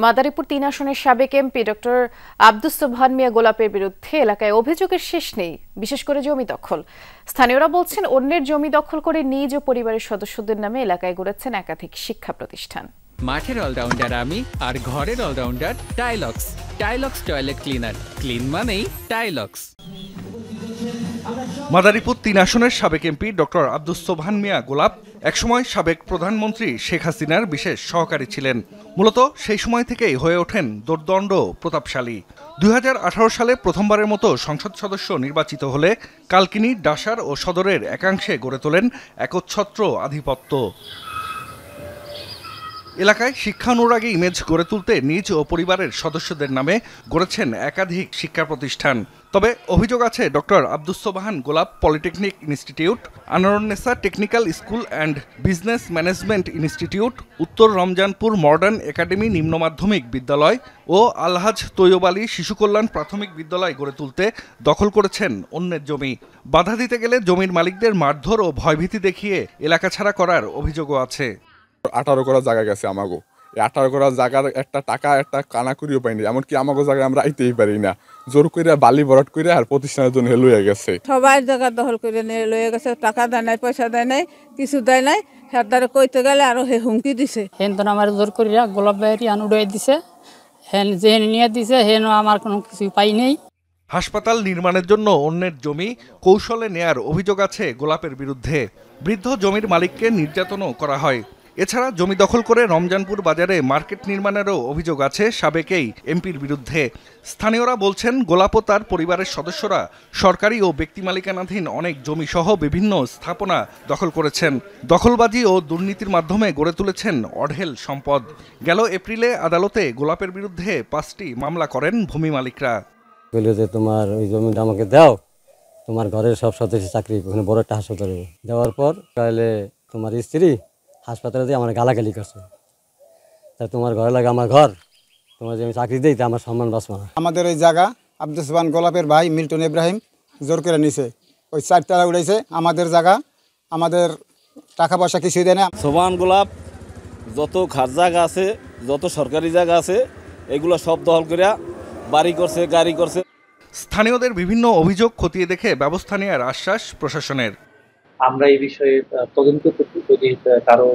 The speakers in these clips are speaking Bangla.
মাদারীপুর ৩ আসনের সাবেক এমপি ডক্টর আব্দুস সোবহান মিয়া গোলাপের বিরুদ্ধে এলাকায় অভিযোগের শেষ নেই, বিশেষ করে জমি দখল। স্থানীয়রা বলছেন, অন্যের জমি দখল করে নিজ ও পরিবারের সদস্যদের নামে এলাকায় গড়েছেন একাধিক শিক্ষা প্রতিষ্ঠান। মাঠের অলরাউন্ডার আমি, আর ঘরের allrounder Tylox. Tylox toilet cleaner, clean মানেই টাইলক্স। মাদারীপুর ৩ আসনের সাবেক এমপি ডক্টর আব্দুস সোবহান মিয়া গোলাপ একসময় সাবেক প্রধানমন্ত্রী শেখ হাসিনার বিশেষ সহকারী ছিলেন। মূলত সেই সময় থেকেই হয়ে ওঠেন দোর্দণ্ড প্রতাপশালী। ২০১৮ সালে প্রথমবারের মতো সংসদ সদস্য নির্বাচিত হলে কালকিনি, ডাসার ও সদরের একাংশে গড়ে তোলেন একচ্ছত্র আধিপত্য। এলাকায় শিক্ষানুরাগী ইমেজ গড়ে তুলতে নিজ ও পরিবারের সদস্যদের নামে গড়েছেন একাধিক শিক্ষা প্রতিষ্ঠান। তবে অভিযোগ আছে, doctor Abdus Sobhan Golap polytechnic institute, Anwarunnesa technical school and business management institute, উত্তর রমজানপুর মডার্ন একাডেমি নিম্ন মাধ্যমিক বিদ্যালয় ও আলহাজ তৈয়ব আলী শিশু কল্যাণ প্রাথমিক বিদ্যালয় গড়ে তুলতে দখল করেছেন অন্যের জমি। বাধা দিতে গেলে জমির মালিকদের মারধর ও ভয়ভীতি দেখিয়ে এলাকা ছাড়া করার অভিযোগও আছে। 18 করা জায়গা গেছে আমাগো, এই 18 করা জায়গার একটা টাকা একটা কানা করিও পাইনি, এমনকি আমাগো জায়গায় আমরা আইতেই পারি না। জোর করে বালি ভরাট করে আর প্রতিষ্ঠানের জন্য লইয়া গেছে। সবাই জায়গা দখল করে নিয়ে লইয়া গেছে, টাকা দেয় নাই, পয়সা দেয় নাই, কিছু দেয় নাই। হেদারে কইতে গেলে আরো হে হুমকি দিছে। হেন তো আমার জোর করিয়া গোলাপ বাইরি আন উড়াই দিছে, হেন যে নিয়ে দিছে হেন আমার কোনো কিছু পাই নেই। হাসপাতাল নির্মাণের জন্য অন্যের জমি কৌশলে নেয়ার অভিযোগ আছে গোলাপের বিরুদ্ধে। বৃদ্ধ জমির মালিককে নির্যাতনও করা হয়। এছাড়া জমি দখল করে রমজানপুর বাজারে মার্কেট নির্মাণেরও অভিযোগ আছে সাবেকেই এমপির বিরুদ্ধে। স্থানীয়রা বলছেন, গোলাপ ও তার পরিবারের সদস্যরা সরকারি ও ব্যক্তি মালিকানাধীন অনেক জমি সহ বিভিন্ন স্থাপনা দখল করেছেন। দখলবাজি ও দুর্নীতির মাধ্যমে গড়ে তুলেছেন অঢেল সম্পদ। গেল এপ্রিলে আদালতে গোলাপের বিরুদ্ধে 5টি মামলা করেন ভূমি মালিকরা। বলে যে তোমার ওই জমিটা আমাকে দাও, তোমার ঘরের সব সদস্য চাকরি ওখানে বড় একটা হাসপাতালে দেওয়ার পর তাহলে তোমার স্ত্রী হাসপাতালে দিয়ে আমার গালাগালি করছে, তা তোমার ঘরে লাগে আমার ঘর, তোমার যে আমি চাকরি দিই তা আমার সম্মান বাঁচবে না। আমাদের এই জায়গা আব্দুস সোবহান গোলাপের ভাই মিল্টন ইব্রাহিম জোর করে নিছে, ওই 4 তালা উড়াইছে আমাদের জায়গা, আমাদের টাকা পয়সা কিছুই দেয় না। সোবহান গোলাপ যত খাস জায়গা আছে, যত সরকারি জায়গা আছে, এগুলো সব দখল করিয়া বাড়ি করছে, গাড়ি করছে। স্থানীয়দের বিভিন্ন অভিযোগ খতিয়ে দেখে ব্যবস্থা নেওয়ার আশ্বাস প্রশাসনের। আমরা এই বিষয়ে তদন্ত করতে, যদি কারো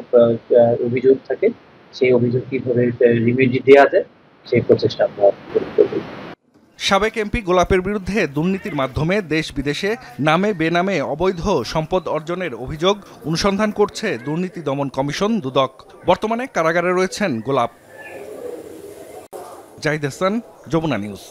অভিযোগ থাকে সেই অভিযোগ কিভাবে রিমেডি দেওয়া যায় সেই প্রচেষ্টা আমরা করব। সাবেক এমপি গোলাপের বিরুদ্ধে দুর্নীতির মাধ্যমে দেশ বিদেশে নামে বেনামে অবৈধ সম্পদ অর্জনের অভিযোগ অনুসন্ধান করছে দুর্নীতি দমন কমিশন দুদক। বর্তমানে কারাগারে রয়েছেন গোলাপ। জাহিদ হাসান, যমুনা নিউজ।